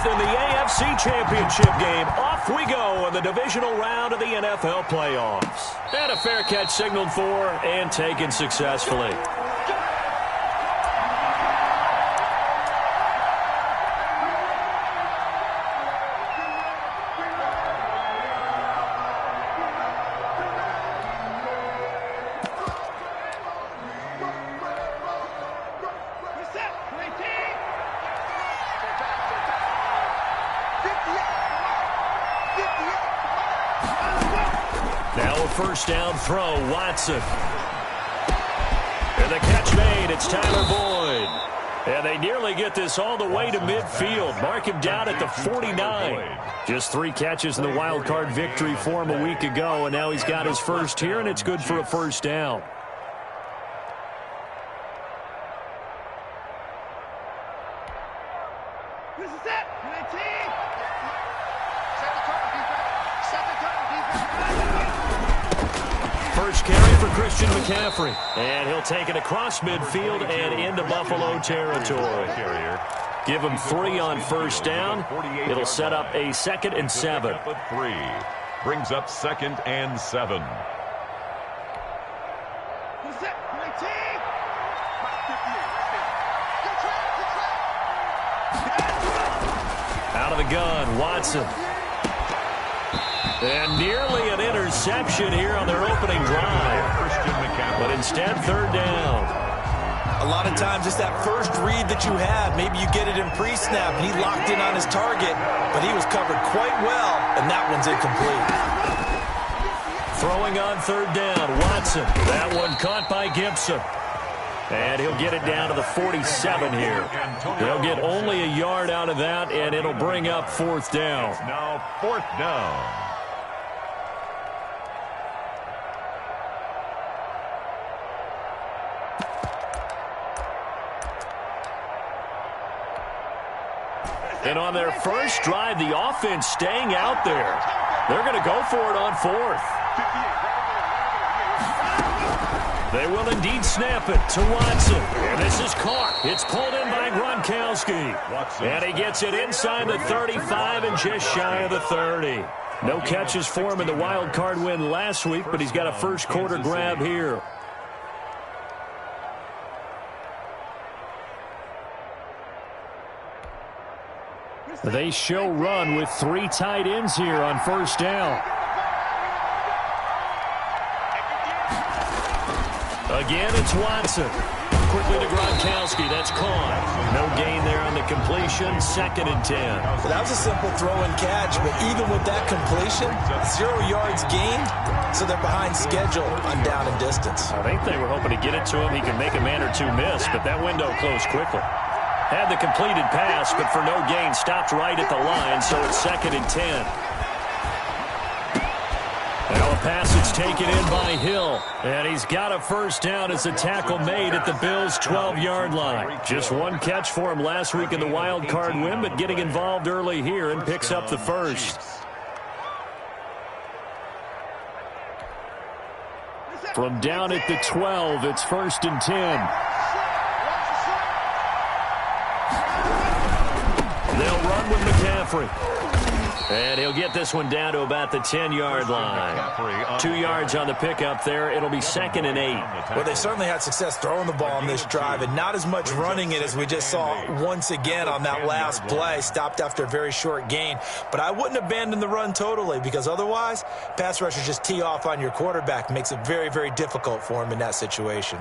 in the AFC Championship game. Off we go in the divisional round of the NFL playoffs. And a fair catch signaled for and taken successfully. Now a first down throw, Watson. And the catch made, it's Tyler Boyd. And they nearly get this all the way to midfield. Mark him down at the 49. Just 3 catches in the wild card victory for him a week ago, and now he's got his first here, and it's good for a first down. First carry for Christian McCaffrey. And he'll take it across midfield and into Buffalo territory. Give him 3 on first down. It'll set up a 2nd and 7. 3 brings up 2nd and 7. Out of the gun, Watson. And nearly an interception here on their opening drive. But instead, 3rd down. A lot of times it's that first read that you have. Maybe you get it in pre-snap. He locked in on his target, but he was covered quite well, and that one's incomplete. Throwing on 3rd down, Watson. That one caught by Gibson. And he'll get it down to the 47 here. They'll get only a yard out of that, and it'll bring up 4th down. Now 4th down. And on their first drive, the offense staying out there. They're going to go for it on 4th. They will indeed snap it to Watson. And this is caught. It's pulled in by Gronkowski. And he gets it inside the 35 and just shy of the 30. No catches for him in the wild card win last week, but he's got a first quarter grab here. They show run with 3 tight ends here on first down. Again, it's Watson. Quickly to Gronkowski. That's caught. No gain there on the completion. 2nd and 10. Well, that was a simple throw and catch, but even with that completion, 0 yards gained, so they're behind schedule on down and distance. I think they were hoping to get it to him. He can make a man or 2 miss, but that window closed quickly. Had the completed pass, but for no gain, stopped right at the line, so it's 2nd and 10. Now a pass that's taken in by Hill, and he's got a first down as the tackle made at the Bills' 12-yard line. Just 1 catch for him last week in the wild card win, but getting involved early here and picks up the first. From down at the 12, it's 1st and 10. They'll run with McCaffrey. And he'll get this one down to about the 10-yard line. 2 yards on the pickup there. It'll be 2nd and 8. Well, they certainly had success throwing the ball on this drive, and not as much running it as we just saw once again on that last play. Stopped after a very short gain. But I wouldn't abandon the run totally, because otherwise, pass rushers just tee off on your quarterback. Makes it very, very difficult for him in that situation.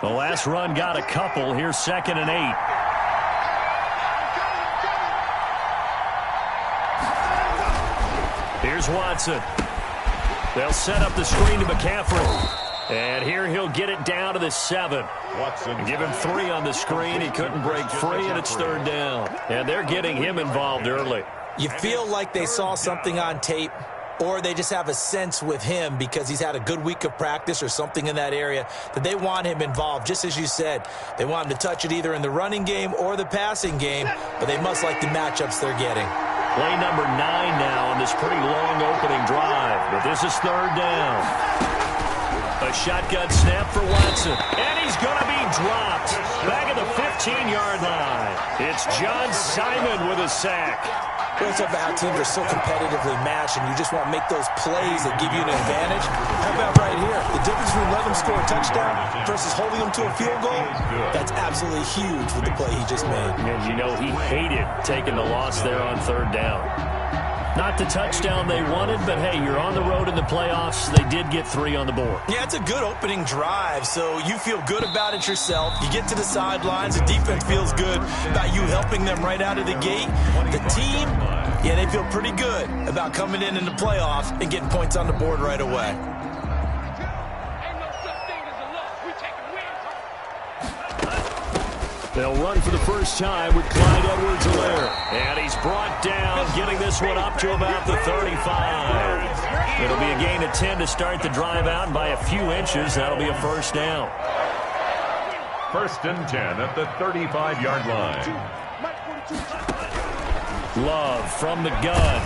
The last run got a couple. Here's 2nd and 8. Here's Watson. They'll set up the screen to McCaffrey. And here he'll get it down to the 7. Watson. Give him 3 on the screen. He couldn't break free, and it's 3rd down. And they're getting him involved early. You feel like they saw something on tape, or they just have a sense with him because he's had a good week of practice or something in that area that they want him involved. Just as you said, they want him to touch it either in the running game or the passing game, but they must like the matchups they're getting. Play number 9 now on this pretty long opening drive. But this is third down. A shotgun snap for Watson. And he's going to be dropped. Back at the 15-yard line. It's John Simon with a sack. Well, it's about how teams are so competitively matched, and you just want to make those plays that give you an advantage. How about right here? The difference between letting them score a touchdown versus holding them to a field goal, that's absolutely huge with the play he just made. And you know he hated taking the loss there on third down. Not the touchdown they wanted, but hey, you're on the road in the playoffs. They did get 3 on the board. Yeah, it's a good opening drive, so you feel good about it yourself. You get to the sidelines, the defense feels good about you helping them right out of the gate. The team, yeah, they feel pretty good about coming in the playoffs and getting points on the board right away. They'll run for the first time with Clyde Edwards-Helaire. And he's brought down, getting this one up to about the 35. It'll be a gain of 10 to start the drive out, and by a few inches, that'll be a first down. 1st and 10 at the 35-yard line. Love from the gun.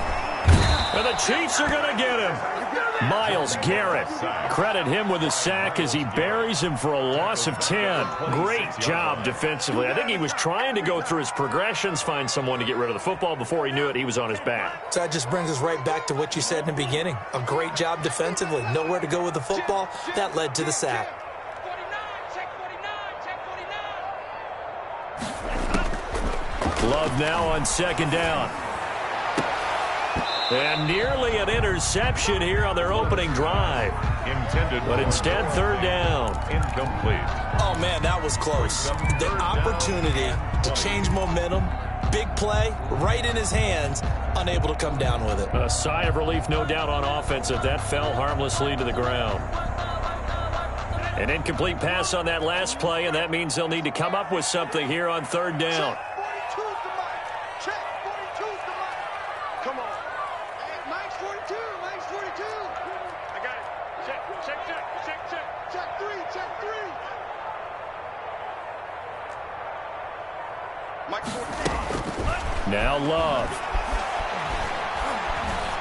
And the Chiefs are going to get him. Myles Garrett. Credit him with a sack as he buries him for a loss of 10. Great job defensively. I think he was trying to go through his progressions, find someone to get rid of the football. Before he knew it, he was on his back. So that just brings us right back to what you said in the beginning. A great job defensively. Nowhere to go with the football. That led to the sack. Love now on 2nd down. And nearly an interception here on their opening drive. Intended, but instead 3rd down. Incomplete. Oh, man, that was close. The opportunity to change momentum, big play, right in his hands, unable to come down with it. A sigh of relief, no doubt, on offense if that fell harmlessly to the ground. An incomplete pass on that last play, and that means they'll need to come up with something here on 3rd down. Now Love.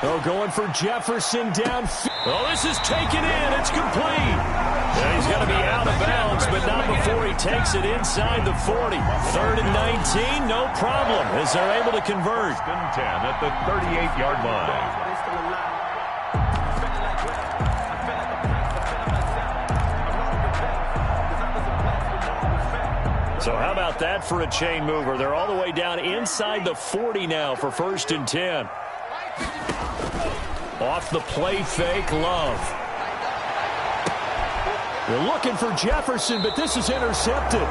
Oh, going for Jefferson downfield. Oh, this is taken in. It's complete. And he's going to be out of bounds, but not before he takes it inside the 40. 3rd and 19, no problem, as they're able to convert. 1st and 10 at the 38-yard line. So how about that for a chain mover? They're all the way down inside the 40 now for 1st and 10. Off the play fake, Love. They're looking for Jefferson, but this is intercepted.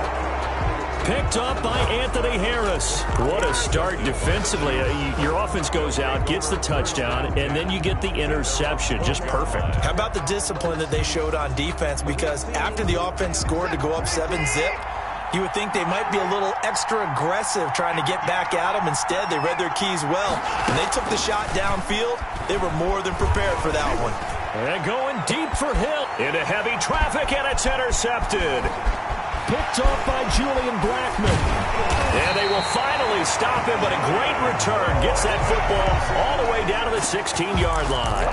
Picked up by Anthony Harris. What a start defensively. Your offense goes out, gets the touchdown, and then you get the interception. Just perfect. How about the discipline that they showed on defense? Because after the offense scored to go up 7-zip, you would think they might be a little extra aggressive trying to get back at them. Instead, they read their keys well. When they took the shot downfield, they were more than prepared for that one. And going deep for Hill. Into heavy traffic, and it's intercepted. Picked off by Julian Blackman. And they will finally stop him, but a great return. Gets that football all the way down to the 16-yard line.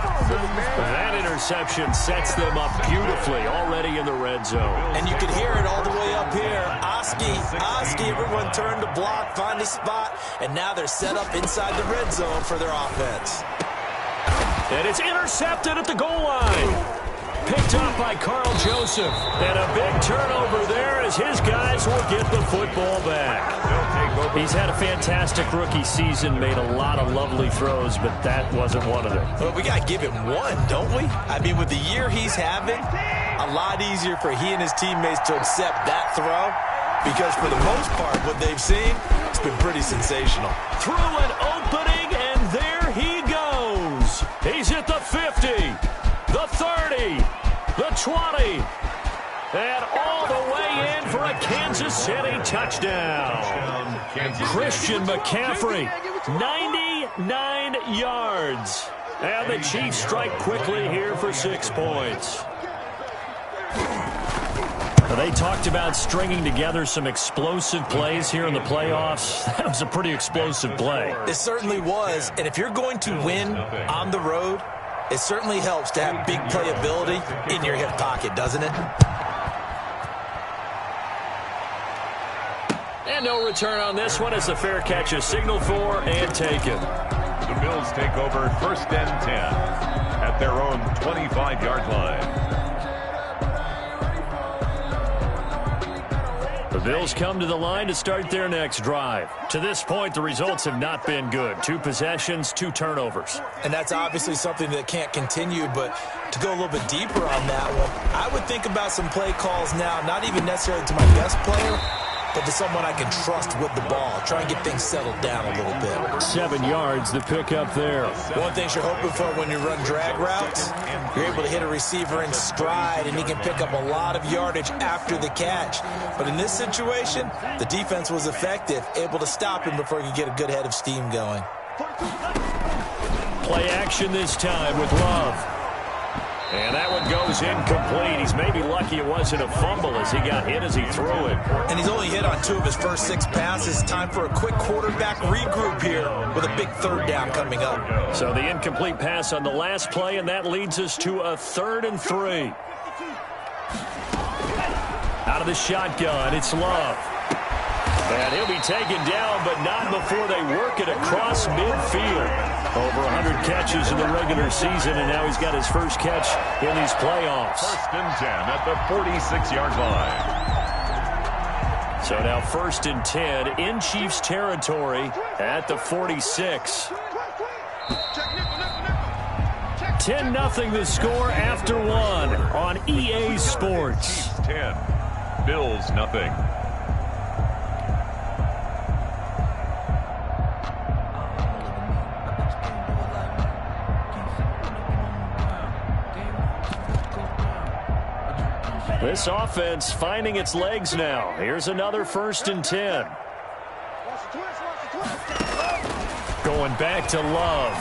That interception sets them up beautifully already in the red zone. And you can hear it all the way up here. Oski, everyone turned to block, find a spot, and now they're set up inside the red zone for their offense. And it's intercepted at the goal line. Picked up by Carl Joseph. And a big turnover there as his guys will get the football back. He's had a fantastic rookie season, made a lot of lovely throws, but that wasn't one of them. Well, we got to give him one, don't we? I mean, with the year he's having, a lot easier for he and his teammates to accept that throw, because for the most part, what they've seen, it's been pretty sensational. Through an opening, and there he goes. He's at the 50, the 30, the 20, and all the way in for a Kansas City touchdown. Christian McCaffrey, 99 yards. And the Chiefs strike quickly here for 6 points. They talked about stringing together some explosive plays here in the playoffs. That was a pretty explosive play. It certainly was. And if you're going to win on the road, it certainly helps to have big playability in your hip pocket, doesn't it? And no return on this one as the fair catch is signaled for and taken. The Bills take over 1st and 10 at their own 25-yard line. The Bills come to the line to start their next drive. To this point, the results have not been good. 2 possessions, 2 turnovers. And that's obviously something that can't continue, but to go a little bit deeper on that one, I would think about some play calls now, not even necessarily to my best player, but to someone I can trust with the ball. Try and get things settled down a little bit. 7 yards, the pick up there. One thing you're hoping for when you run drag routes, you're able to hit a receiver in stride, and he can pick up a lot of yardage after the catch. But in this situation, the defense was effective, able to stop him before he could get a good head of steam going. Play action this time with Love. And that one goes incomplete. He's maybe lucky it wasn't a fumble as he got hit as he threw it. And he's only hit on 2 of his first 6 passes. Time for a quick quarterback regroup here with a big 3rd down coming up. So the incomplete pass on the last play, and that leads us to a 3rd and 3. Out of the shotgun, it's Love. And he'll be taken down, but not before they work it across midfield. Over 100 catches in the regular season, and now he's got his first catch in these playoffs. 1st and 10 at the 46-yard line. So now 1st and 10 in Chiefs territory at the 46. 10-0 the score after 1 on EA Sports. Chiefs 10, Bills nothing. This offense finding its legs now. Here's another 1st and 10. Going back to Love.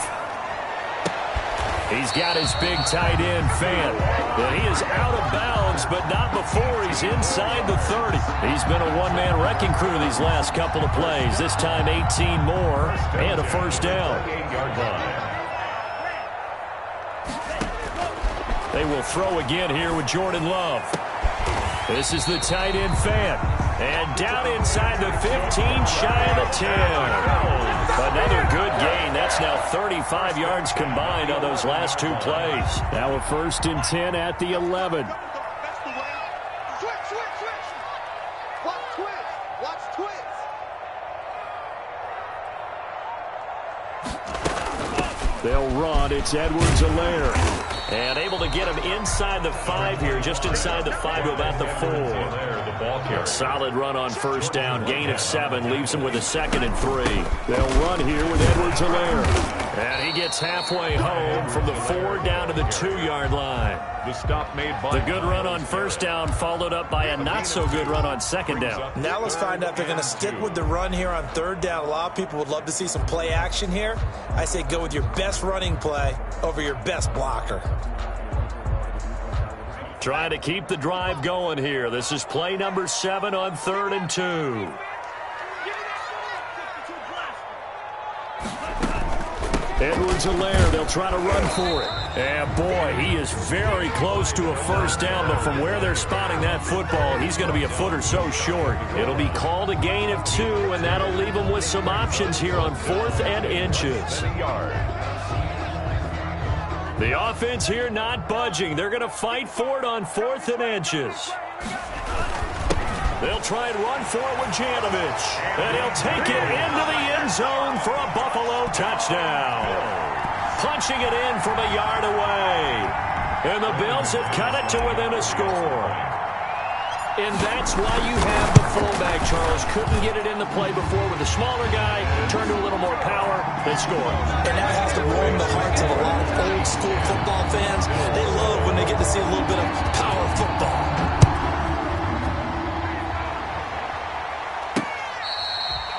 He's got his big tight end fan. And he is out of bounds, but not before he's inside the 30. He's been a one-man wrecking crew these last couple of plays. This time 18 more and a 1st down. They will throw again here with Jordan Love. This is the tight end fan. And down inside the 15, shy of the 10. Another good gain. That's now 35 yards combined on those last 2 plays. Now a 1st and 10 at the 11. They'll run. It's Edwards-Helaire. And able to get him inside the 5 here, just inside the 5 to about the 4. Solid run on 1st down. Gain of 7 leaves him with a 2nd and 3. They'll run here with Edwards-Helaire. And he gets halfway home from the 4 down to the 2-yard line. The stop made by the good run on 1st down followed up by a not-so-good run on 2nd down. Now let's find out if they're going to stick with the run here on 3rd down. A lot of people would love to see some play action here. I say go with your best running play over your best blocker. Trying to keep the drive going here. This is play number 7 on 3rd and 2. Edwards-Helaire, they'll try to run for it. And boy, he is very close to a 1st down, but from where they're spotting that football, he's going to be a foot or so short. It'll be called a gain of 2, and that'll leave him with some options here on 4th and inches. The offense here not budging. They're going to fight for it on 4th and inches. They'll try and run for it with Janovich. And he'll take it into the end zone for a Buffalo touchdown. Punching it in from a yard away. And the Bills have cut it to within a score. And that's why you have the fullback, Charles. Couldn't get it in the play before with a smaller guy. Turned to a little more power. They score. And that has to warm the hearts of a lot of old school football fans. They love when they get to see a little bit of power football.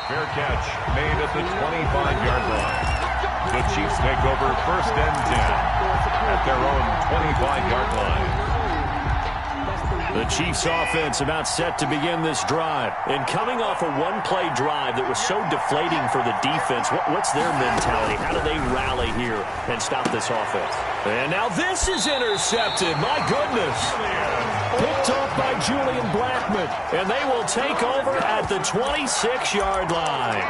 Fair catch made at the 25-yard line. The Chiefs take over 1st and 10 at their own 25-yard line. The Chiefs offense about set to begin this drive. And coming off a one-play drive that was so deflating for the defense, what's their mentality? How do they rally here and stop this offense? And now this is intercepted. My goodness. Picked off by Julian Blackman. And they will take over at the 26-yard line.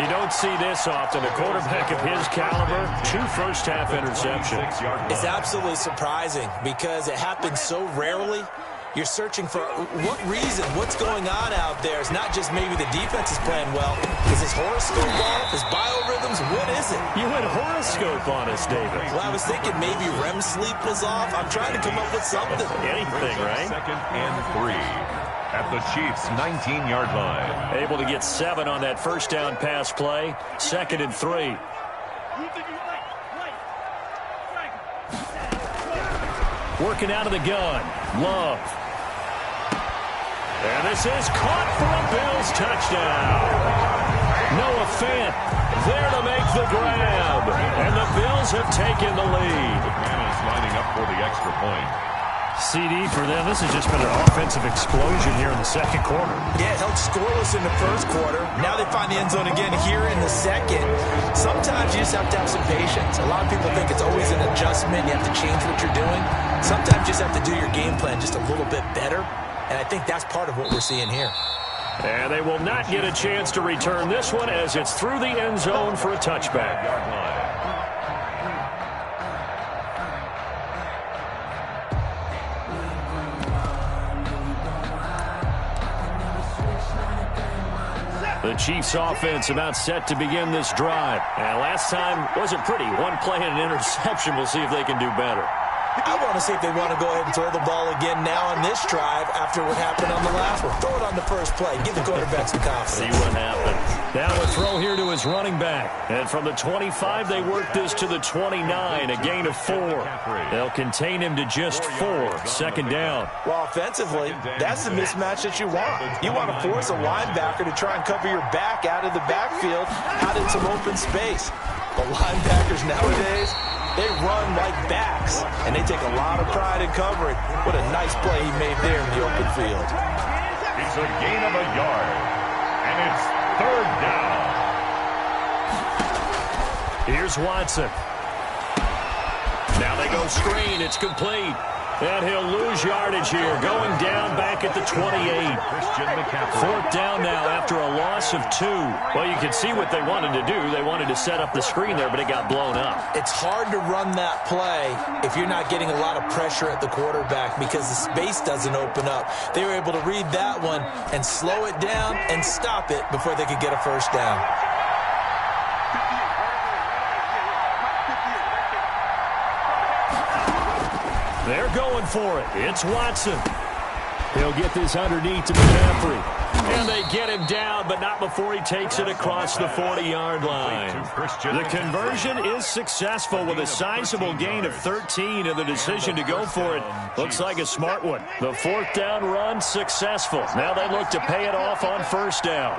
You don't see this often. A quarterback of his caliber, 2 first-half interceptions. It's absolutely surprising because it happens so rarely. You're searching for what reason, what's going on out there. It's not just maybe the defense is playing well. Is his horoscope off? His biorhythms? What is it? You went horoscope on us, David. Well, I was thinking maybe REM sleep was off. I'm trying to come up with something. Anything, right? 2nd and 3 at the Chiefs' 19-yard line. Able to get 7 on that first down pass play. 2nd and 3. Working out of the gun. Love. And this is caught for a Bills touchdown. Noah Fant there to make the grab. And the Bills have taken the lead. McManus lining up for the extra point. CD for them. This has just been an offensive explosion here in the second quarter. Yeah, held scoreless in the first quarter. Now they find the end zone again here in the second. Sometimes you just have to have some patience. A lot of people think it's always an adjustment. You have to change what you're doing. Sometimes you just have to do your game plan just a little bit better. And I think that's part of what we're seeing here. And they will not get a chance to return this one as it's through the end zone for a touchback. The Chiefs offense about set to begin this drive. And last time wasn't pretty. One play and an interception. We'll see if they can do better. I want to see if they want to go ahead and throw the ball again now on this drive after what happened on the last one. Throw it on the first play. Give the quarterback some confidence. See what happens. Now a throw here to his running back. And from the 25, they work this to the 29, a gain of 4. They'll contain him to just 4. 2nd down. Well, offensively, that's the mismatch that you want. You want to force a linebacker to try and cover your back out of the backfield, out in some open space. The linebackers nowadays, they run like backs, and they take a lot of pride in covering. What a nice play he made there in the open field. It's a gain of a yard, and it's 3rd down. Here's Watson. Now they go screen. It's complete. And he'll lose yardage here, going down back at the 28. 4th down now after a loss of 2. Well, you can see what they wanted to do. They wanted to set up the screen there, but it got blown up. It's hard to run that play if you're not getting a lot of pressure at the quarterback because the space doesn't open up. They were able to read that one and slow it down and stop it before they could get a first down. They're going for it. It's Watson. He'll get this underneath to McCaffrey. And they get him down, but not before he takes it across the 40-yard line. The conversion is successful with a sizable gain of 13, and the decision to go for it looks like a smart one. The 4th down run successful. Now they look to pay it off on 1st down.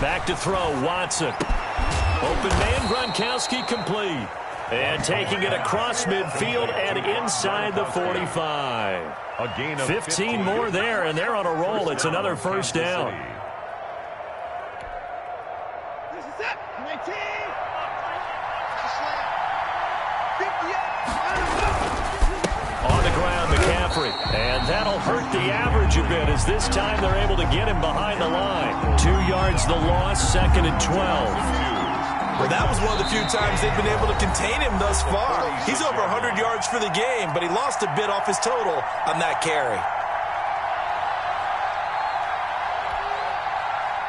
Back to throw, Watson. Open man, Gronkowski complete. And taking it across midfield and inside the 45. A gain of 15 more there, and they're on a roll. It's another first down. On the ground, McCaffrey. And that'll hurt the average a bit as this time they're able to get him behind the line. 2 yards the loss, 2nd and 12. Well, that was one of the few times they've been able to contain him thus far. He's over 100 yards for the game, but he lost a bit off his total on that carry.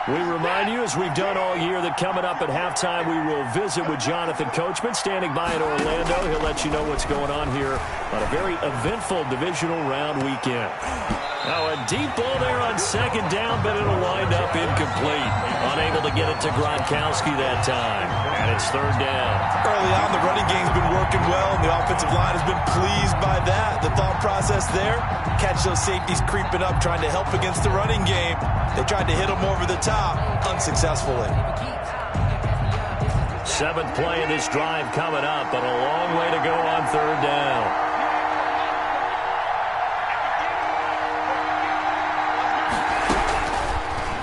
We remind you, as we've done all year, that coming up at halftime, we will visit with Jonathan Coachman, standing by in Orlando. He'll let you know what's going on here on a very eventful divisional round weekend. Now a deep ball there on 2nd down, but it'll wind up incomplete. Unable to get it to Gronkowski that time. And it's 3rd down. Early on, the running game's been working well, and the offensive line has been pleased by that. The thought process there, catch those safeties creeping up, trying to help against the running game. They tried to hit him over the top, unsuccessfully. Seventh play of this drive coming up, but a long way to go on third down.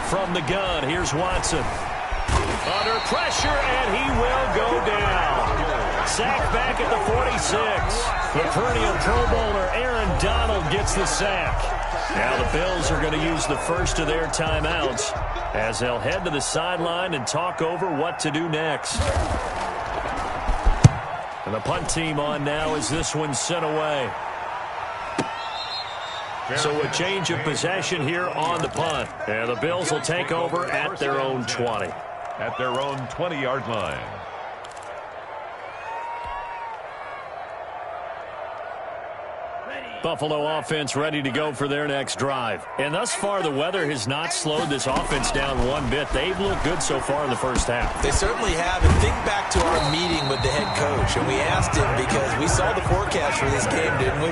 From the gun, here's Watson. Under pressure, and he will go down. Sacked back at the 46. The perennial Pro Bowler Aaron Donald gets the sack. Now the Bills are going to use the first of their timeouts as they'll head to the sideline and talk over what to do next. And the punt team on now as this one's sent away. So a change of possession here on the punt. And the Bills will take over at their own 20. At their own 20-yard line. Buffalo offense ready to go for their next drive. And thus far, the weather has not slowed this offense down one bit. They've looked good so far in the first half. They certainly have. And think back to our meeting with the head coach. And we asked him because we saw the forecast for this game, didn't we?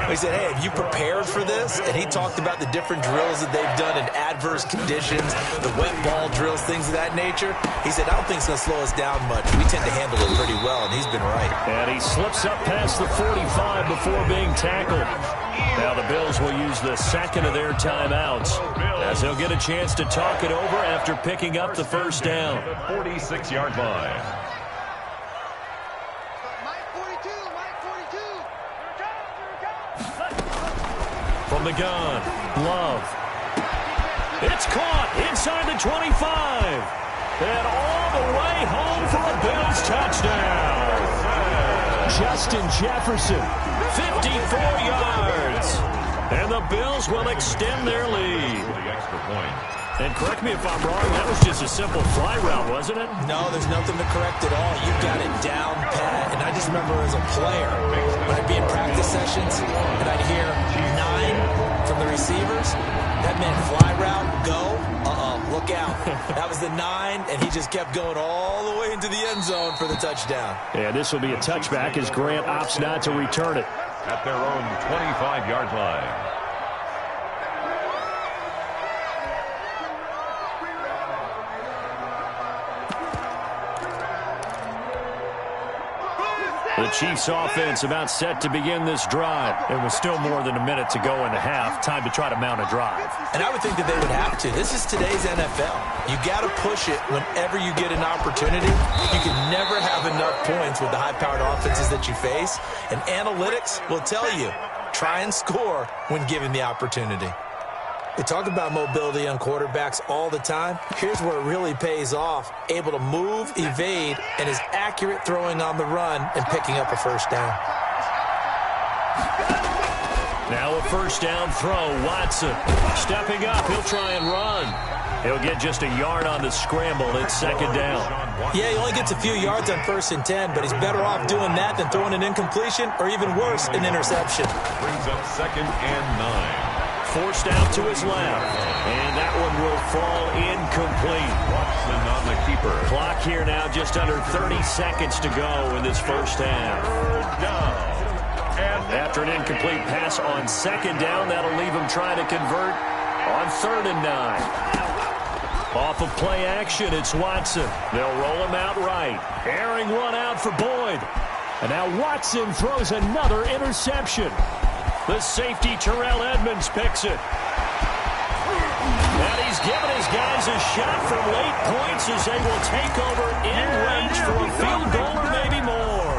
We said, hey, have you prepared for this? And he talked about the different drills that they've done in adverse conditions, the wet ball drills, things of that nature. He said, I don't think it's going to slow us down much. We tend to handle it pretty well, and he's been right. And he slips up past the 45 before being tackled. Now the Bills will use the second of their timeouts as they'll get a chance to talk it over after picking up the first down. 46-yard line. From the gun, Love. It's caught inside the 25. And all the way home for a Bills touchdown. Justin Jefferson, 54 yards. And the Bills will extend their lead. And correct me if I'm wrong, that was just a simple fly route, wasn't it? No, there's nothing to correct at all. You've got it down pat. And I just remember as a player, when I'd be in practice sessions, and I'd hear 9 from the receivers, that meant fly route, go, look out. That was the 9, and he just kept going all the way into the end zone for the touchdown. Yeah, this will be a touchback as Grant opts not to return it. At their own 25-yard line. The Chiefs offense about set to begin this drive. It was still more than a minute to go in the half. Time to try to mount a drive. And I would think that they would have to. This is today's NFL. You got to push it whenever you get an opportunity. You can never have enough points with the high-powered offenses that you face. And analytics will tell you, try and score when given the opportunity. We talk about mobility on quarterbacks all the time. Here's where it really pays off. Able to move, evade, and is accurate throwing on the run and picking up a first down. Now a first down throw. Watson stepping up. He'll try and run. He'll get just a yard on the scramble. It's second down. Yeah, he only gets a few yards on 1st and 10, but he's better off doing that than throwing an incompletion or even worse, an interception. Brings up 2nd and 9. Forced out to his left. And that one will fall incomplete. Watson on the keeper. Clock here now just under 30 seconds to go in this first half. After an incomplete pass on 2nd down, that'll leave him trying to convert on 3rd and 9. Off of play action, it's Watson. They'll roll him out right. Airing one out for Boyd. And now Watson throws another interception. The safety, Terrell Edmonds, picks it. And he's given his guys a shot from late points as they will take over in range for a field goal or maybe more.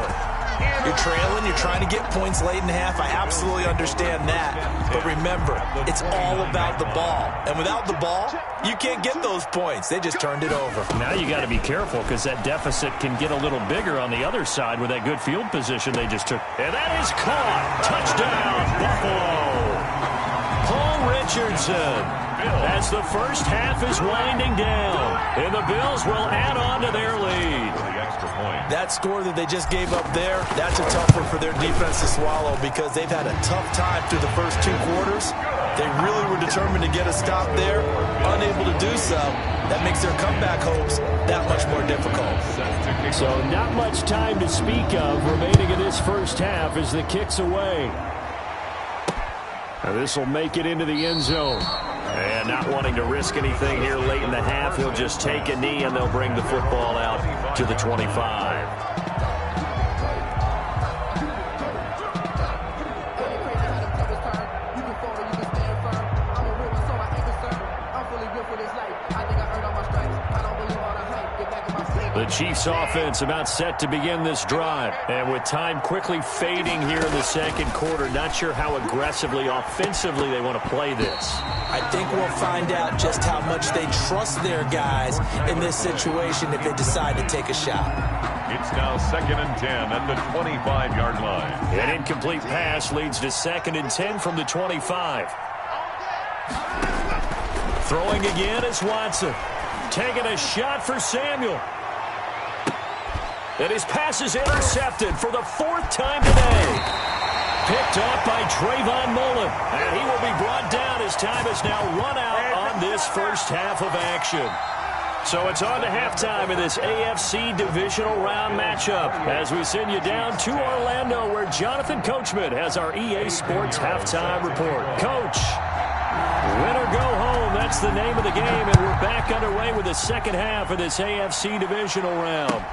You're trailing, you're trying to get points late in the half. I absolutely understand that. But remember, it's all about the ball. And without the ball, you can't get those points. They just turned it over. Now you got to be careful because that deficit can get a little bigger on the other side with that good field position they just took. And that is caught. Touchdown, Buffalo. Paul Richardson. As the first half is winding down. And the Bills will add on to their lead. That score that they just gave up there, that's a tough one for their defense to swallow because they've had a tough time through the first 2 quarters. They really were determined to get a stop there, unable to do so. That makes their comeback hopes that much more difficult. So not much time to speak of remaining in this first half as the kick's away. Now this will make it into the end zone. And not wanting to risk anything here late in the half, he'll just take a knee and they'll bring the football out to the 25. The Chiefs offense about set to begin this drive. And with time quickly fading here in the second quarter, not sure how aggressively, offensively they want to play this. I think we'll find out just how much they trust their guys in this situation if they decide to take a shot. It's now 2nd and 10 at the 25-yard line. An incomplete pass leads to 2nd and 10 from the 25. Throwing again is Watson. Taking a shot for Samuel. And his pass is intercepted for the 4th time today. Picked off by Trayvon Mullen. And he will be brought down as time has now run out on this first half of action. So it's on to halftime in this AFC divisional round matchup as we send you down to Orlando where Jonathan Coachman has our EA Sports halftime report. Coach, win or go home, that's the name of the game, and we're back underway with the second half of this AFC divisional round.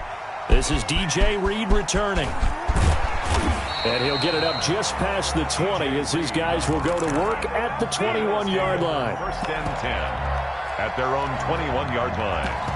This is DJ Reed returning. And he'll get it up just past the 20 as his guys will go to work at the 21-yard line. 1st and 10 at their own 21-yard line.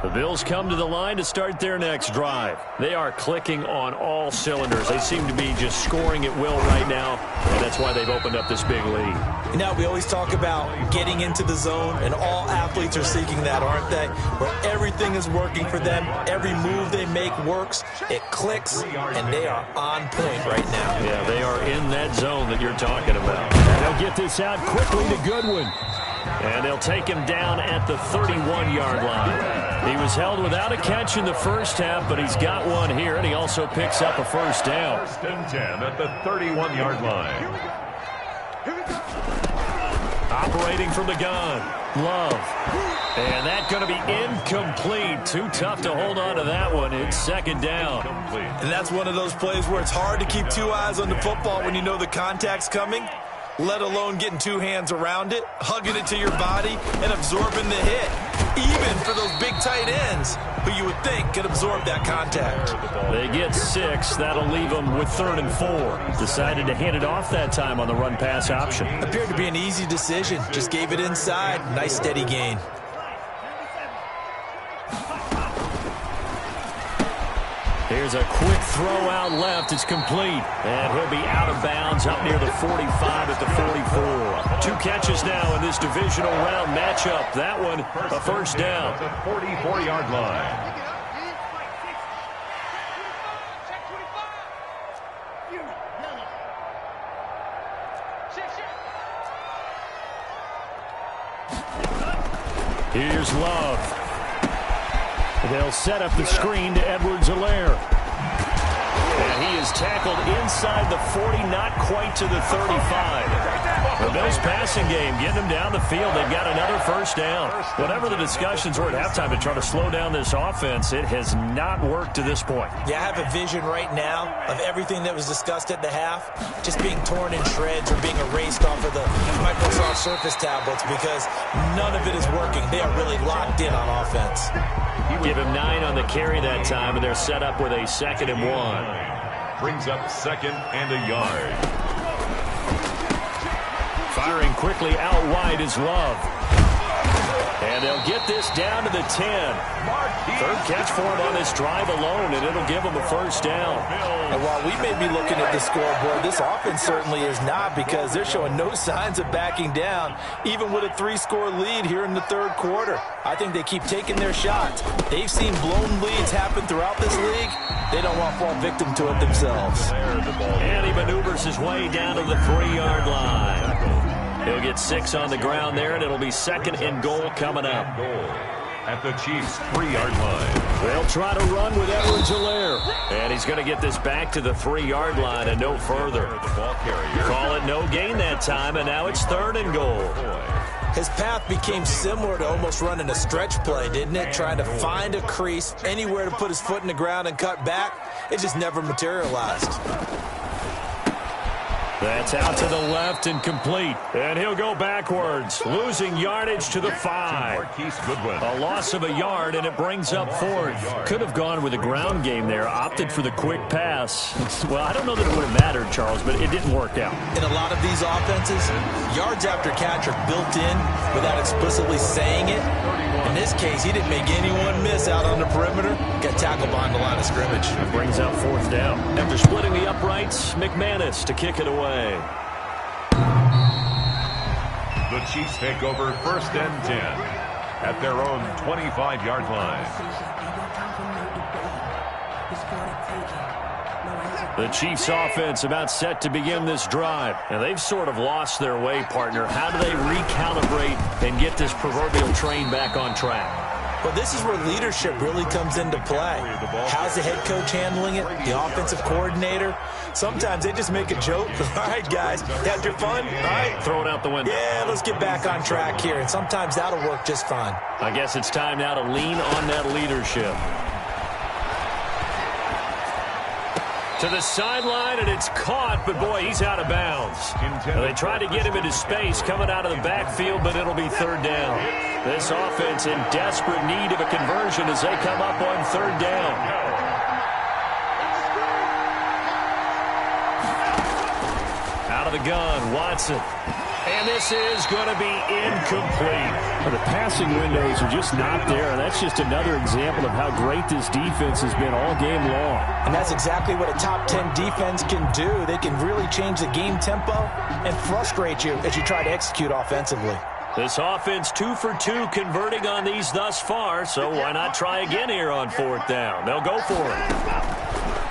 The Bills come to the line to start their next drive. They are clicking on all cylinders. They seem to be just scoring at will right now, and that's why they've opened up this big lead. You know, we always talk about getting into the zone, and all athletes are seeking that, aren't they? Where everything is working for them, every move they make works, it clicks, and they are on point right now. Yeah, they are in that zone that you're talking about. And they'll get this out quickly to Goodwin. And they'll take him down at the 31-yard line. He was held without a catch in the first half, but he's got one here, and he also picks up a first down. 1st and 10 at the 31-yard line. Operating from the gun, Love. And that's going to be incomplete. Too tough to hold on to that one. It's 2nd down. And that's one of those plays where it's hard to keep 2 eyes on the football when you know the contact's coming, let alone getting 2 hands around it, hugging it to your body, and absorbing the hit. Even for those big tight ends who you would think could absorb that contact. They get 6. That'll leave them with 3rd and 4. Decided to hand it off that time on the run-pass option. Appeared to be an easy decision. Just gave it inside. Nice steady gain. Here's a quick throw out left. It's complete. And he'll be out of bounds up near the 45 at the 44. 2 catches now in this divisional round matchup. That one, a first down. The 44-yard line. Here's Love. They'll set up the screen to Edwards-Helaire. And he is tackled inside the 40, not quite to the 35. The Bills passing game, getting them down the field. They've got another first down. Whatever the discussions were at halftime to try to slow down this offense, it has not worked to this point. Yeah, I have a vision right now of everything that was discussed at the half just being torn in shreds or being erased off of the Microsoft Surface tablets because none of it is working. They are really locked in on offense. Give him 9 on the carry that time, and they're set up with a 2nd and 1. Brings up 2nd and a yard. Firing quickly out wide is Love. And they'll get this down to the 10. 3rd catch for him on this drive alone, and it'll give him a first down. And while we may be looking at the scoreboard, this offense certainly is not because they're showing no signs of backing down, even with a 3-score lead here in the 3rd quarter. I think they keep taking their shots. They've seen blown leads happen throughout this league. They don't want to fall victim to it themselves. And he maneuvers his way down to the 3-yard line. He'll get 6 on the ground there, and it'll be 2nd and goal coming up. at the Chiefs' 3-yard line. They'll try to run with Edwards-Helaire. And he's going to get this back to the 3-yard line and no further. The ball carrier. Call it no gain that time, and now it's 3rd and goal. His path became similar to almost running a stretch play, didn't it? Trying to find a crease, anywhere to put his foot in the ground and cut back. It just never materialized. That's out to the left and complete. And he'll go backwards, losing yardage to the 5. A loss of a yard, and it brings up 4th. Could have gone with a ground game there, opted for the quick pass. Well, I don't know that it would have mattered, Charles, but it didn't work out. In a lot of these offenses, yards after catch are built in without explicitly saying it. In this case, he didn't make anyone miss out on the perimeter. Got tackled behind the line of scrimmage. It brings out 4th down. After splitting the uprights, McManus to kick it away. The Chiefs take over 1st and 10 at their own 25-yard line. The Chiefs offense about set to begin this drive. And they've sort of lost their way, partner. How do they recalibrate and get this proverbial train back on track? Well, this is where leadership really comes into play. How's the head coach handling it? The offensive coordinator? Sometimes they just make a joke. All right, guys, had your fun? All right. Throw it out the window. Yeah, let's get back on track here. And sometimes that'll work just fine. I guess it's time now to lean on that leadership. To the sideline, and it's caught, but boy, he's out of bounds. Well, they tried to get him into space coming out of the backfield, but it'll be 3rd down. This offense in desperate need of a conversion as they come up on 3rd down. Out of the gun, Watson. And this is going to be incomplete. The passing windows are just not there. That's just another example of how great this defense has been all game long. And that's exactly what a top 10 defense can do. They can really change the game tempo and frustrate you as you try to execute offensively. This offense 2 for 2 converting on these thus far, so why not try again here on 4th down? They'll go for it.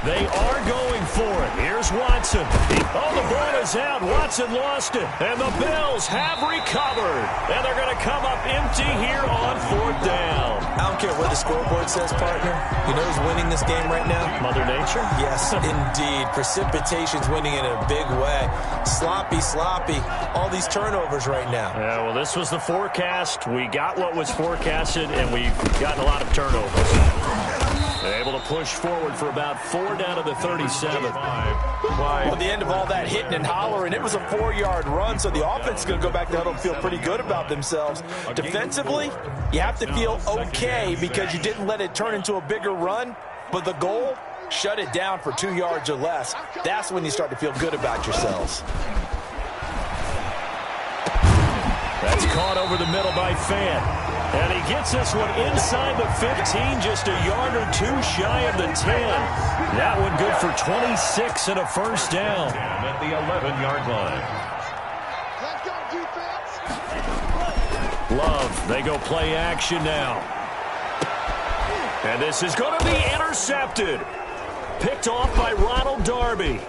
They are going for it. Here's Watson. Oh, the ball is out. Watson lost it. And the Bills have recovered. And they're going to come up empty here on 4th down. I don't care what the scoreboard says, partner. You know who's winning this game right now? Mother Nature? Yes, indeed. Precipitation's winning in a big way. Sloppy. All these turnovers right now. Yeah, well, this was the forecast. We got what was forecasted, and we've gotten a lot of turnovers. Able to push forward for about 4 down to the 37. Well, at the end of all that hitting and hollering, it was a 4-yard run, so the offense is going to go back to the huddle and feel pretty good about themselves. Defensively, you have to feel okay because you didn't let it turn into a bigger run, but the goal, shut it down for 2 yards or less. That's when you start to feel good about yourselves. That's caught over the middle by Fan. And he gets this one inside the 15, just a yard or 2 shy of the 10. That one good for 26 and a 1st down. At the 11-yard line. Love, they go play action now. And this is going to be intercepted. Picked off by Ronald Darby.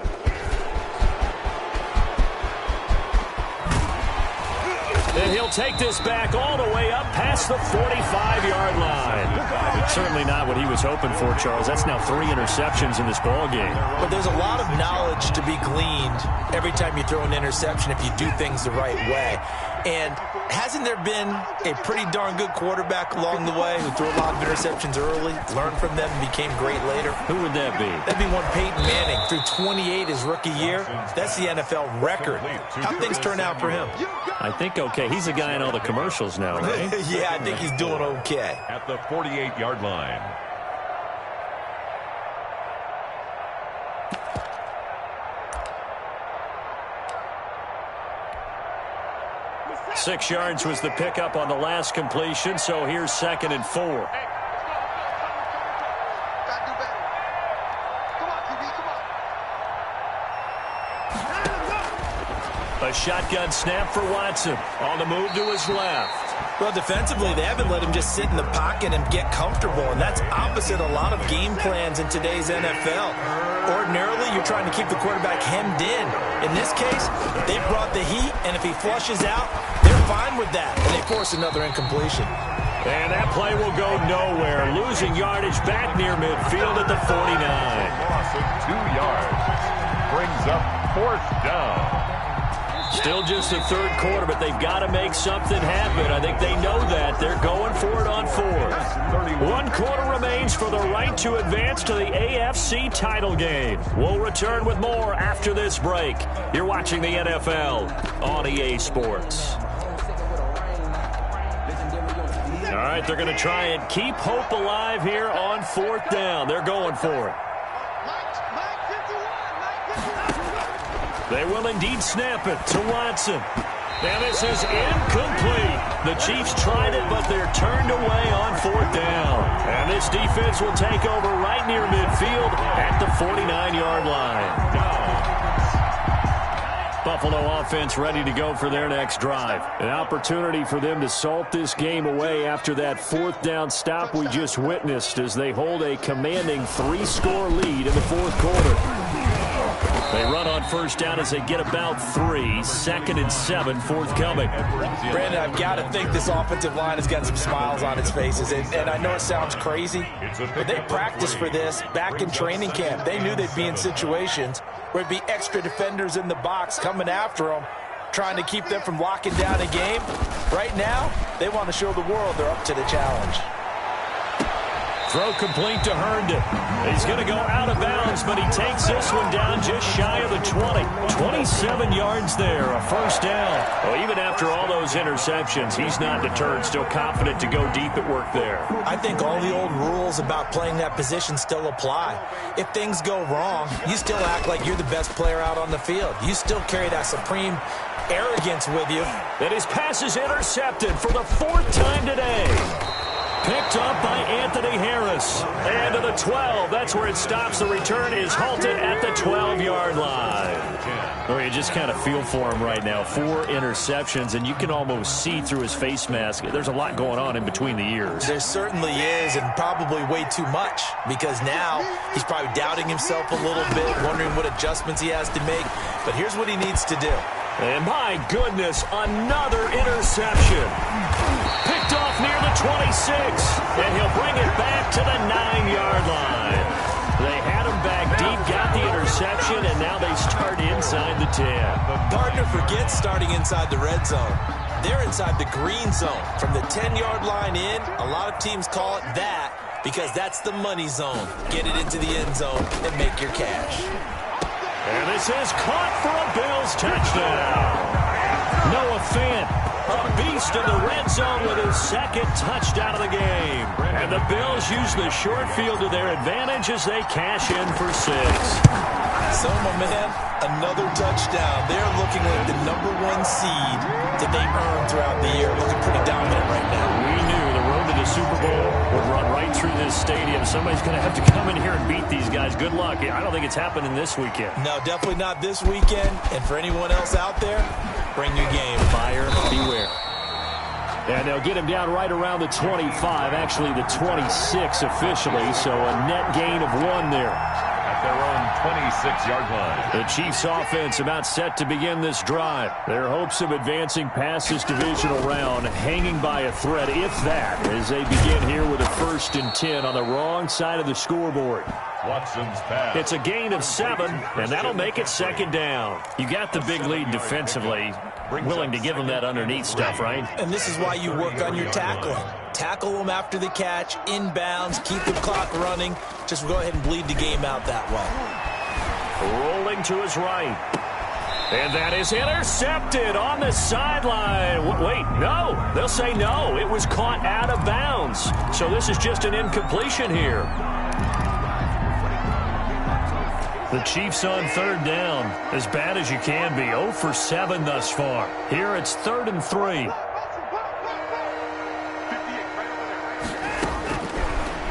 And he'll take this back all the way up past the 45-yard line. Certainly not what he was hoping for, Charles. That's now 3 interceptions in this ball game. But there's a lot of knowledge to be gleaned every time you throw an interception if you do things the right way. And hasn't there been a pretty darn good quarterback along the way who threw a lot of interceptions early, learned from them, and became great later? Who would that be? That'd be one Peyton Manning. Threw 28 his rookie year. That's the NFL record. How things turn out for him? I think okay. He's a guy in all the commercials now, right? Yeah, I think he's doing okay. At the 48-yard line. Six yards was the pickup on the last completion, so here's 2nd and 4. A A shotgun snap for Watson. On the move to his left. Well, defensively, they haven't let him just sit in the pocket and get comfortable, and that's opposite a lot of game plans in today's NFL. Ordinarily, you're trying to keep the quarterback hemmed in. In this case, they brought the heat, and if he flushes out, they're fine with that, and they force another incompletion. And that play will go nowhere. Losing yardage back near midfield at the 49. Loss of 2 yards. Brings up 4th down. Still just the third quarter, but they've got to make something happen. I think they know that. They're going for it on 4th. 1 quarter remains for the right to advance to the AFC title game. We'll return with more after this break. You're watching the NFL on EA Sports. All right, they're going to try and keep hope alive here on 4th down. They're going for it. They will indeed snap it to Watson. And this is incomplete. The Chiefs tried it, but they're turned away on 4th down. And this defense will take over right near midfield at the 49-yard line. Buffalo offense ready to go for their next drive. An opportunity for them to salt this game away after that 4th down stop we just witnessed as they hold a commanding 3-score lead in the 4th quarter. They run on 1st down as they get about 3. 2nd and 7 forthcoming. Brandon, I've got to think this offensive line has got some smiles on its faces. And I know it sounds crazy, but they practiced for this back in training camp. They knew they'd be in situations where it'd be extra defenders in the box coming after them, trying to keep them from locking down a game. Right now, they want to show the world they're up to the challenge. Throw complete to Herndon. He's going to go out of bounds, but he takes this one down just shy of the 20. 27 yards there, a 1st down. Well, even after all those interceptions, he's not deterred, still confident to go deep at work there. I think all the old rules about playing that position still apply. If things go wrong, you still act like you're the best player out on the field. You still carry that supreme arrogance with you. And his pass is intercepted for the 4th time today. Picked up by Anthony Harris. And to the 12. That's where it stops. The return is halted at the 12-yard line. Well, you just kind of feel for him right now. 4 interceptions, and you can almost see through his face mask. There's a lot going on in between the ears. There certainly is, and probably way too much, because now he's probably doubting himself a little bit, wondering what adjustments he has to make. But here's what he needs to do. And my goodness, another interception. Picked off near the 26, and he'll bring it back to the 9-yard line. They had him back deep, got the interception, and now they start inside the 10. Gardner forgets starting inside the red zone. They're inside the green zone. From the 10-yard line in, a lot of teams call it that because that's the money zone. Get it into the end zone and make your cash. And this is caught for a Bills touchdown. Noah Fant, a beast in the red zone with his 2nd touchdown of the game. And the Bills use the short field to their advantage as they cash in for 6. So, my man, another touchdown. They're looking like the #1 seed that they earned throughout the year. Looking pretty dominant right now. We knew the road to the Super Bowl would run right through this stadium. Somebody's going to have to come in here and beat these guys. Good luck. I don't think it's happening this weekend. No, definitely not this weekend. And for anyone else out there, bring your game. Buyer beware. And they'll get him down right around the 25, actually the 26 officially, so a net gain of 1 there. At their own 26-yard line. The Chiefs offense about set to begin this drive. Their hopes of advancing past this divisional round hanging by a thread, if that, as they begin here with a 1st and 10 on the wrong side of the scoreboard. Watson's pass. It's a gain of 7, and that'll make it 2nd down. You got the big lead defensively. Willing to give them that underneath stuff, right? And this is why you work on your tackling. Tackle them after the catch, inbounds, keep the clock running. Just go ahead and bleed the game out that way. Rolling to his right. And that is intercepted on the sideline. Wait, no. They'll say no. It was caught out of bounds. So this is just an incompletion here. The Chiefs on 3rd down, as bad as you can be. 0 for 7 thus far. Here it's 3rd and 3.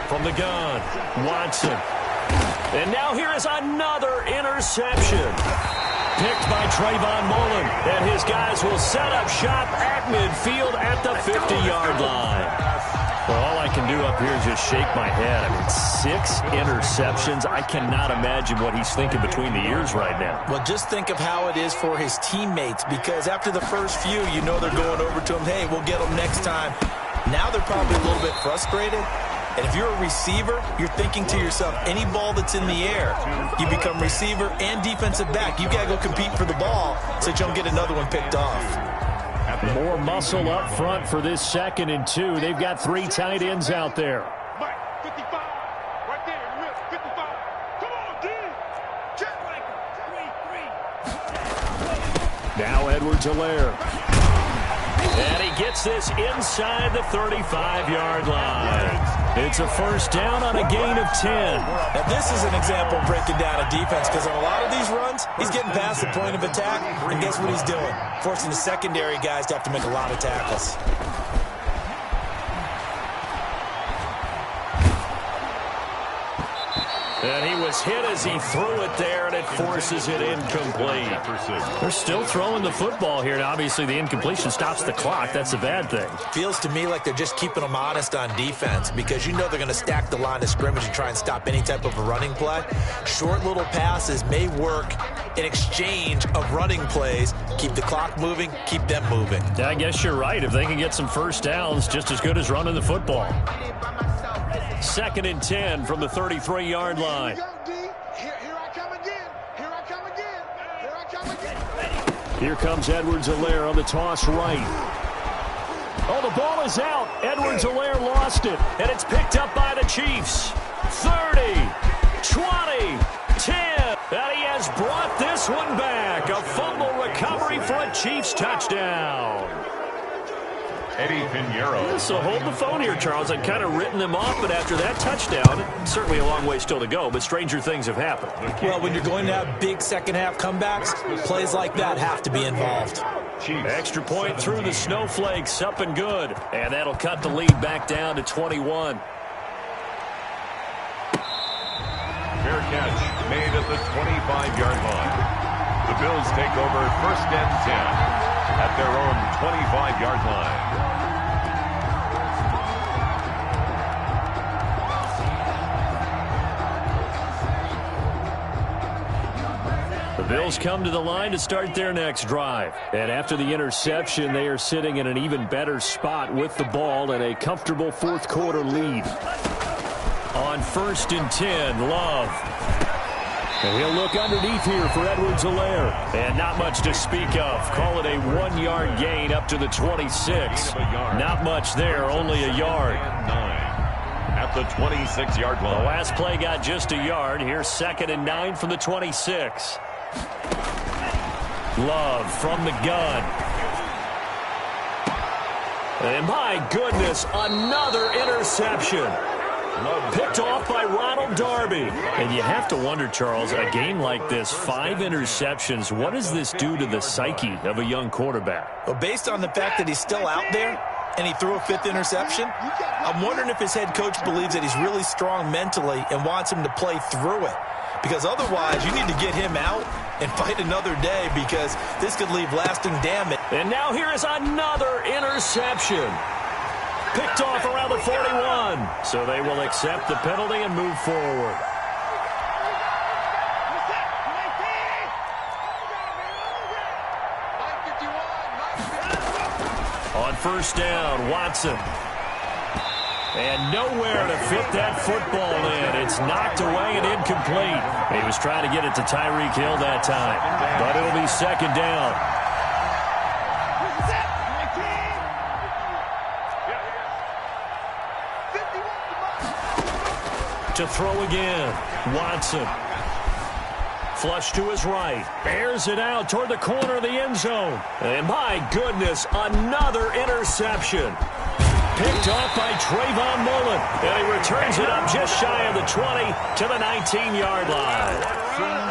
From the gun, Watson. And now here is another interception. picked by Trayvon Mullen. And his guys will set up shop at midfield at the 50-yard line. Well, all I can do up here is just shake my head. I mean, 6 interceptions. I cannot imagine what he's thinking between the ears right now. Well, just think of how it is for his teammates, because after the first few, you know they're going over to him, hey, we'll get them next time. Now they're probably a little bit frustrated. And if you're a receiver, you're thinking to yourself, any ball that's in the air, you become receiver and defensive back. You got to go compete for the ball so that you don't get another one picked off. More muscle up front for this 2nd and 2. They've got 3 tight ends out there. Mike, 55, right there, in the middle, 55. Come on, D. Check, Mike. 3. Now Edwards-Helaire. And he gets this inside the 35-yard line. It's a first down on a gain of 10. Now, this is an example of breaking down a defense, because on a lot of these runs, he's getting past the point of attack, and guess what he's doing? Forcing the secondary guys to have to make a lot of tackles. And he was hit as he threw it there, and it forces it incomplete. They're still throwing the football here, and obviously the incompletion stops the clock. That's a bad thing. Feels to me like they're just keeping them honest on defense, because you know they're going to stack the line of scrimmage and try and stop any type of a running play. Short little passes may work in exchange of running plays. Keep the clock moving, keep them moving. Yeah, I guess you're right. If they can get some first downs, just as good as running the football. 2nd and 10 from the 33-yard line. Here I come again. Here I come again. Here I come again. Here comes Edwards-Helaire on the toss right. Oh, the ball is out. Edwards-Helaire lost it, and it's picked up by the Chiefs. 30, 20, 10. And he has brought this one back. A fumble recovery for a Chiefs touchdown. Eddie Pinheiro. So hold the phone here, Charles. I'd kind of written them off, but after that touchdown, certainly a long way still to go, but stranger things have happened. Well, when you're going to have big second-half comebacks, plays like that have to be involved. Extra point through the snowflakes, up and good. And that'll cut the lead back down to 21. Fair catch made at the 25-yard line. The Bills take over 1st and 10 at their own 25-yard line. The Bills come to the line to start their next drive. And after the interception, they are sitting in an even better spot with the ball and a comfortable 4th quarter lead. On 1st and 10, Love. And he'll look underneath here for Edwards-Helaire. And not much to speak of. Call it a 1-yard gain up to the 26. Not much there, only a yard. At the 26-yard line. The last play got just a yard. Here's 2nd and 9 from the 26. Love from the gun. And my goodness, another interception. Picked off by Ronald Darby. And you have to wonder, Charles, a game like this, 5 interceptions, what does this do to the psyche of a young quarterback? Well, based on the fact that he's still out there and he threw a 5th interception, I'm wondering if his head coach believes that he's really strong mentally and wants him to play through it. Because otherwise, you need to get him out and fight another day, because this could leave lasting damage. And now here is another interception. Picked off around the 41. So they will accept the penalty and move forward. On 1st down, Watson. And nowhere to fit that football in. It's knocked away and incomplete. He was trying to get it to Tyreek Hill that time. But it'll be 2nd down. To throw again. Watson. Flush to his right. Airs it out toward the corner of the end zone. And my goodness, another interception. Picked off by Trayvon Mullen. And he returns it up just shy of the 20 to the 19-yard line.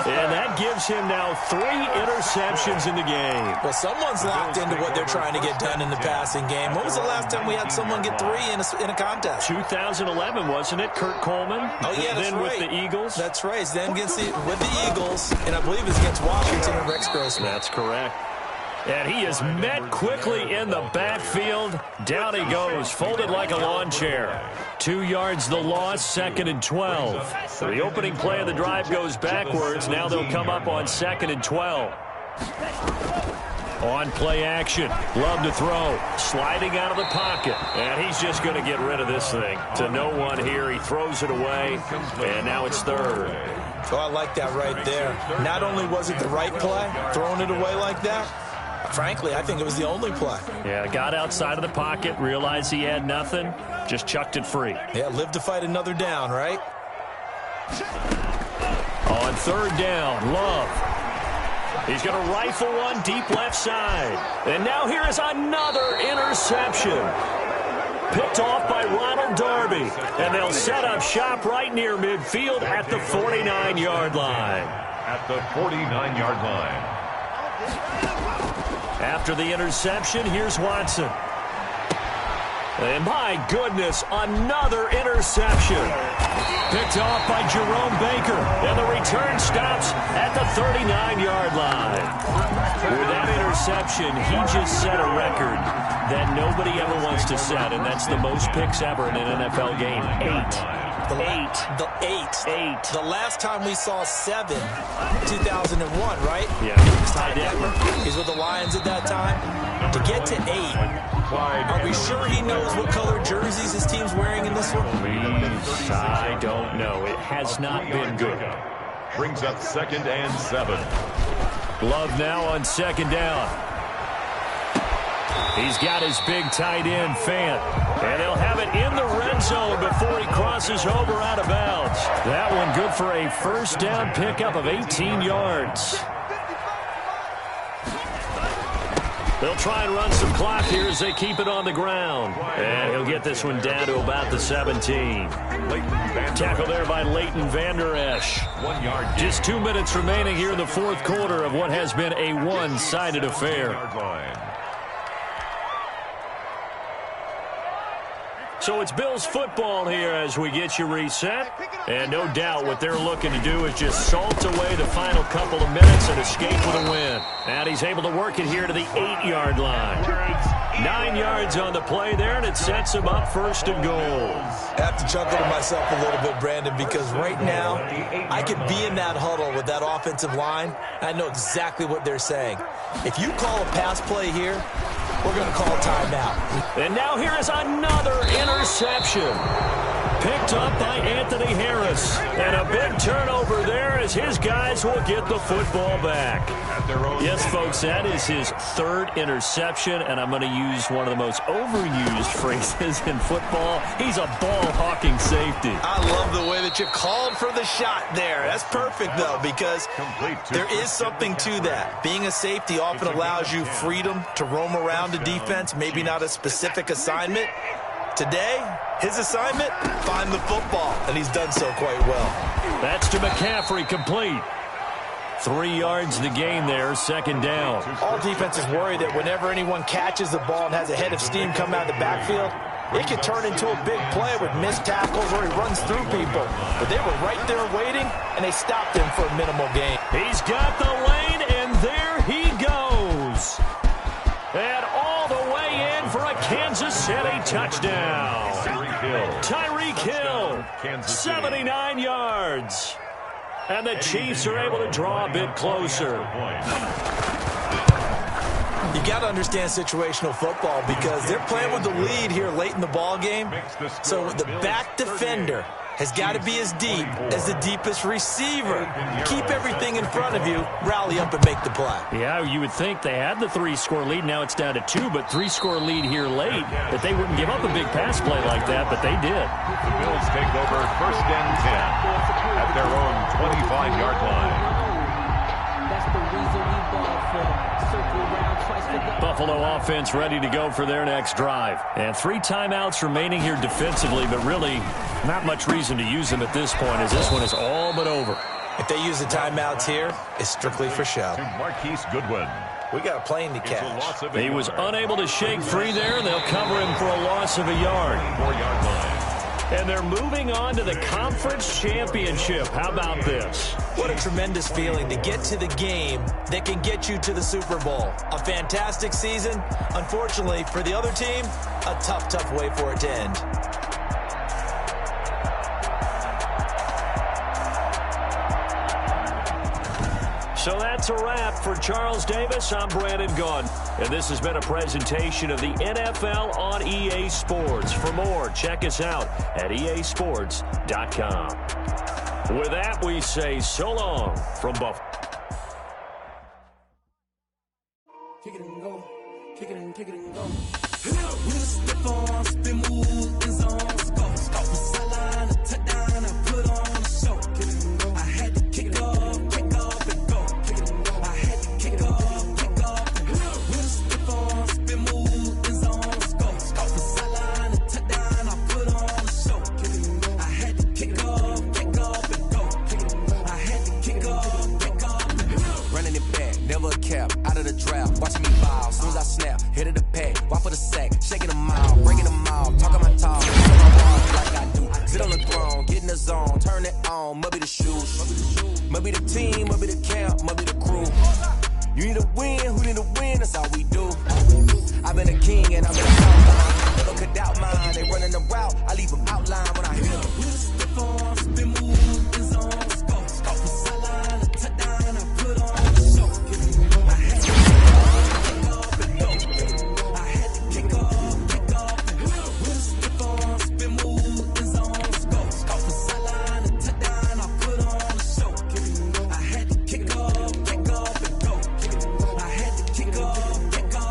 And that gives him now 3 interceptions in the game. Well, someone's locked into what they're trying to get done in the passing game. When was the last time we had someone get 3 in a contest? 2011, wasn't it? Kurt Coleman. Oh, yeah, that's then right. with the Eagles. That's right. Then with the Eagles, and I believe it's against Washington and Rex Grossman. That's correct. And he is met quickly in the backfield. Down he goes, folded like a lawn chair. 2 yards the loss, 2nd and 12. The opening play of the drive goes backwards. Now they'll come up on 2nd and 12. On play action, Love to throw, sliding out of the pocket. And he's just going to get rid of this thing. To no one here, he throws it away, and now it's 3rd. Oh, I like that right there. Not only was it the right play, throwing it away like that, frankly, I think it was the only play. Yeah, got outside of the pocket, realized he had nothing, just chucked it free. Yeah, live to fight another down, right? On 3rd down, Love. He's going to rifle one deep left side. And now here is another interception. Picked off by Ronald Darby. And they'll set up shop right near midfield at the 49-yard line. At the 49-yard line. After the interception, here's Watson. And my goodness, another interception. Picked off by Jerome Baker. And the return stops at the 39-yard line. With that interception, he just set a record that nobody ever wants to set, and that's the most picks ever in an NFL game. 8. The last time we saw 7, 2001, right? Yeah. Ty Detmer. He's with the Lions at that time. To get to 8, are we sure he knows what color jerseys his team's wearing in this one? I don't know. It has not been good. Brings up 2nd and 7. Love now on 2nd down. He's got his big tight end, Fant. And he'll have it in the red zone before he crosses over out of bounds. That one good for a 1st down pickup of 18 yards. They'll try and run some clock here as they keep it on the ground. And he'll get this one down to about the 17. Tackle there by Leighton Vander Esch. 1 yard. Just 2 minutes remaining here in the 4th quarter of what has been a one-sided affair. So it's Bills football here as we get you reset. And no doubt what they're looking to do is just salt away the final couple of minutes and escape with a win. And he's able to work it here to the 8-yard line. 9 yards on the play there, and it sets him up 1st and goal. I have to chuckle to myself a little bit, Brandon, because right now I could be in that huddle with that offensive line. I know exactly what they're saying. If you call a pass play here, we're going to call timeout. And now here is another interception. Picked up by Anthony Harris. And a big turnover there as his guys will get the football back. Yes, folks, that is his 3rd interception, and I'm going to use one of the most overused phrases in football. He's a ball-hawking safety. I love the way that you called for the shot there. That's perfect, though, because there is something to that. Being a safety often allows you freedom to roam around the defense, maybe not a specific assignment. Today, his assignment, find the football, and he's done so quite well. That's to McCaffrey, complete. 3 yards the gain there, 2nd down. All defenses worry that whenever anyone catches the ball and has a head of steam come out of the backfield, it can turn into a big play with missed tackles or he runs through people. But they were right there waiting, and they stopped him for a minimal gain. He's got the lane, and there he goes. And all the way in for a Kansas City touchdown. Tyreek Hill, 79 yards. And the Chiefs are able to draw a bit closer. You got to understand situational football because they're playing with the lead here late in the ball game. So the back defender has got to be as deep as the deepest receiver. Keep everything in front of you, rally up and make the play. Yeah, you would think they had the 3-score lead. Now it's down to 2, but 3-score lead here late. That they wouldn't give up a big pass play like that, but they did. The Bills take over 1st and 10 at their own 25-yard line. That's the reason we ball for. Circle around twice Buffalo offense ready to go for their next drive. And 3 timeouts remaining here defensively, but really not much reason to use them at this point as this one is all but over. If they use the timeouts here, it's strictly for show. Marquise Goodwin. We got a plane to catch. He was unable to shake free there. They'll cover him for a loss of a yard. 4-yard line. And they're moving on to the conference championship. How about this? What a tremendous feeling to get to the game that can get you to the Super Bowl. A fantastic season. Unfortunately, for the other team, a tough, tough way for it to end. So that's a wrap. For Charles Davis, I'm Brandon Gunn. And this has been a presentation of the NFL on EA Sports. For more, check us out at easports.com. With that, we say so long from Buffalo. Kick it and go. Kick it and go. We'll step on, spin, move, in zones, go. Stop the sideline, a touchdown, I put on a show. Kick it and go. I had to kick off and go. Kick it and go. I had to kick off and go. We'll step on, spin, move, in zones, go. Stop the sideline, a touchdown, I put on a show. Kick it and go. I had to kick off and go. Kick it and go. I had to kick off and go. Running it back, never a cap, out of the draft, watching me foul. Soon as I snap, hit of the pack, walk for the sack, shaking them out, breaking them out, talking my talk, like I do. Sit on the throne, get in the zone, turn it on, must be the shoes, must be the team, must be the camp, must be the crew. You need to win, who need to win, that's all we do. I've been a king and I've been a outline, never could doubt mine, they running the route, I leave them outline when I hit them. We step on, spin, move, in zones, go, stop the sideline, a touchdown, I put on the show. I had to kick off and go. I had to kick off and we'll step on, spin, move, in zones, go. Stop the sideline, a touchdown, I put on the show. I had to kick off and go. I had to kick off and go.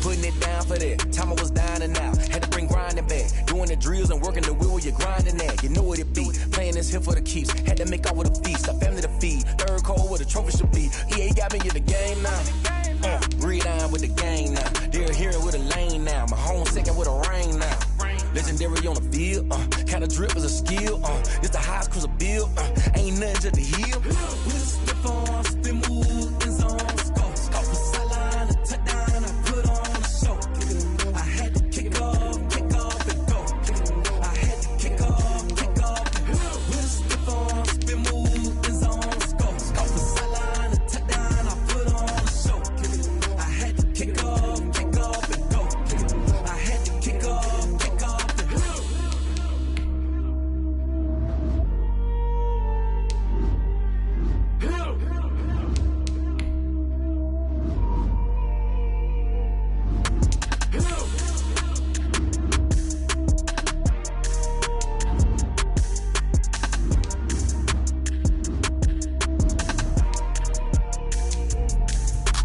Putting it down for that. Time I was down and out. Had to bring grinding back. Doing the drills and working the wheel where you're grinding at. You know what it be. Playing this here for the keeps. Had to make off with a feast. A family to feed. Third cold where the trophy should be. EA got me in the game now. Breathe down with the gang now. They're here with a lane now. My home second with a rain now. Legendary on the field. Kinda drip is a skill. It's the highest cruiser bill. Ain't nothing to the heel. We'll step on, spin, move, in zones, go. Stop the sideline, a touchdown, I put on a show. I had to kick off and go. I had to kick off and go. We'll step on, spin, move, in zones, go. Stop the sideline, a touchdown, I put on a show. I had to kick off and go. I had to kick off and go.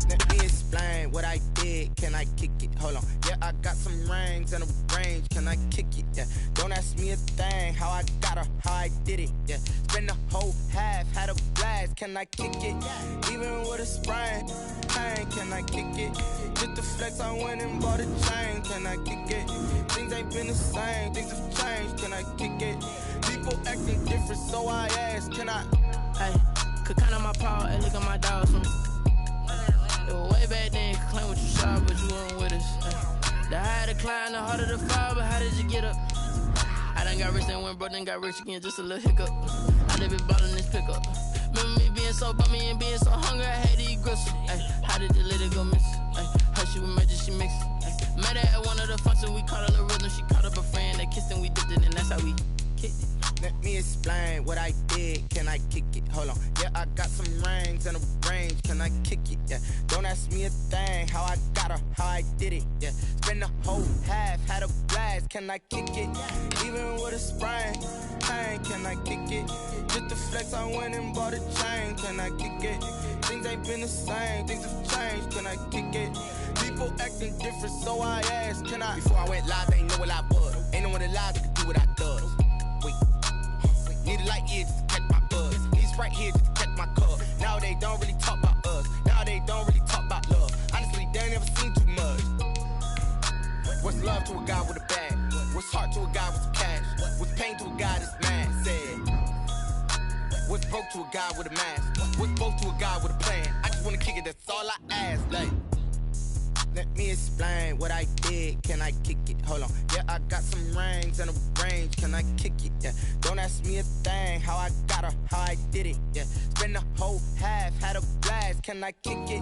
Let me explain what I did. Can I kick it? Hold on. Yeah, I got some rings and a range. Can I kick it? Yeah. Don't ask me a thing. How I got her, how I did it. Yeah. Spend the whole half, had a blast. Can I kick it? Even with a sprain. Pain, can I kick it? Just the flex, I went and bought a chain. Can I kick it? Things ain't been the same. Things have changed. Can I kick it? People acting different, so I asked. Can I? Hey, could count on my power and look at my dogs. It was way back then, could claim what you saw, but you weren't with us. The higher the climb, the harder the fall, but how did you get up? I done got rich, then went broke, then got rich again, just a little hiccup. I live it ballin' this pickup. Remember me being so bummy and being so hungry, I had to eat gristle. Ay, how did the lady go miss? Ay, how she was magic, she mixed. Met her at one of the functions, we caught a little rhythm, she caught up a friend, they kissed and we dipped it, and that's how we kicked it. Let me explain what I did. Can I kick it? Hold on. Yeah, I got some rings and a range. Can I kick it? Yeah. Don't ask me a thing. How I got her, how I did it. Yeah. Spend the whole half, had a blast. Can I kick it? Even with a sprain. Pain, can I kick it? Just the flex, I went and bought a chain. Can I kick it? Things ain't been the same. Things have changed. Can I kick it? People acting different, so I asked. Can I? Before I went live, they ain't know what I was. Ain't no one alive that could do what I does. Wait. Need a light here just to catch my buzz. Need Sprite here just to catch my cup. Now they don't really talk about us. Now they don't really talk about love. Honestly, they ain't never seen too much. What's love to a guy with a bag? What's heart to a guy with some cash? What's pain to a guy that's mad? Said. What's broke to a guy with a mask? What's both to a guy with a plan? I just wanna kick it, that's all I ask. Like, let me explain what I did. Can I kick it? Hold on. Yeah, I got some rings and a range. Can I kick it? Yeah. Don't ask me a thing. How I got her, how I did it. Yeah. Spend the whole half, had a blast. Can I kick it?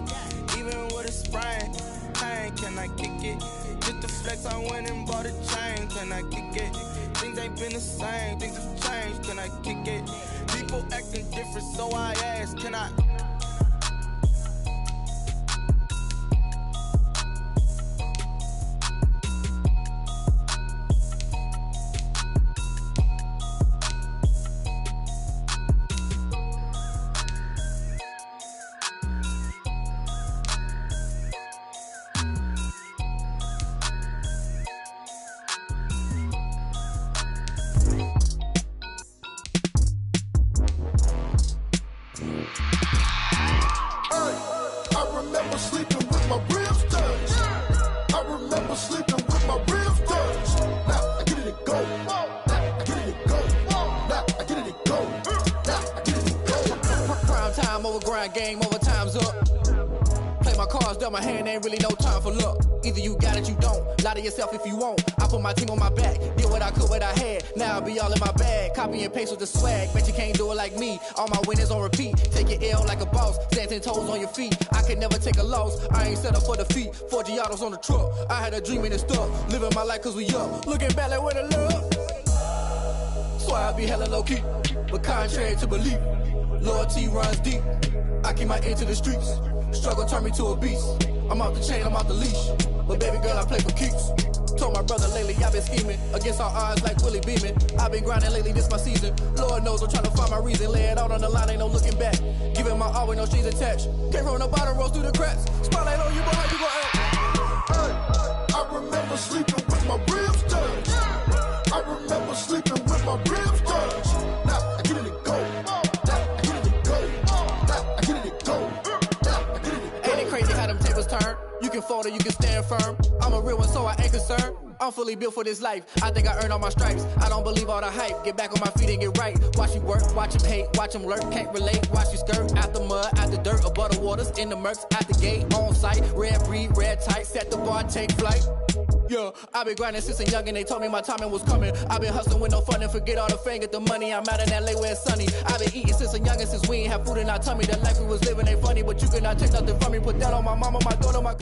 Even with a sprain. Pain, can I kick it? Just to flex, I went and bought a chain. Can I kick it? Things ain't been the same. Things have changed. Can I kick it? People acting different, so I ask. Can I? Game over, time's up. Play my cards, dealt my hand, ain't really no time for luck. Either you got it, you don't. Lie to yourself if you won't. I put my team on my back, did what I could, what I had. Now I'll be all in my bag. Copy and paste with the swag. Bet you can't do it like me. All my winners on repeat. Take your L like a boss. Stand 10 toes on your feet. I can never take a loss. I ain't set up for defeat. 4 Giottos on the truck. I had a dream and it's stuck. Living my life cause we up. Looking back like where the love. Swear I be hella low key. But contrary to belief, loyalty runs deep. I keep my ear to the streets. Struggle turned me to a beast. I'm off the chain, I'm off the leash. But baby girl, I play for keeps. Told my brother lately, I've been scheming. Against all odds like Willie Beeman. I've been grinding lately, this my season. Lord knows I'm trying to find my reason. Lay it out on the line, ain't no looking back. Giving my all with no strings attached. Came from the bottom, rose through the cracks. Spotlight on you, boy, how you gon' act? I remember sleeping with my ribs touched. I remember sleeping with my ribs touched. Now I get it and go. You can fold or you can stand firm. I'm a real one, so I ain't concerned. I'm fully built for this life. I think I earned all my stripes. I don't believe all the hype. Get back on my feet and get right. Watch you work, watch him hate, watch him lurk. Can't relate, watch you skirt. Out the mud, out the dirt, above the waters, in the murks, out the gate, on site. Red breed, red tight, set the bar, take flight. Yeah, I've been grinding since a young and they told me my timing was coming. I've been hustling with no fun and forget all the fame, get the money. I'm out in LA where it's sunny. I've been eating since a young and since we ain't have food in our tummy. The life we was living ain't funny, but you cannot take nothing from me. Put that on my mama, my daughter, my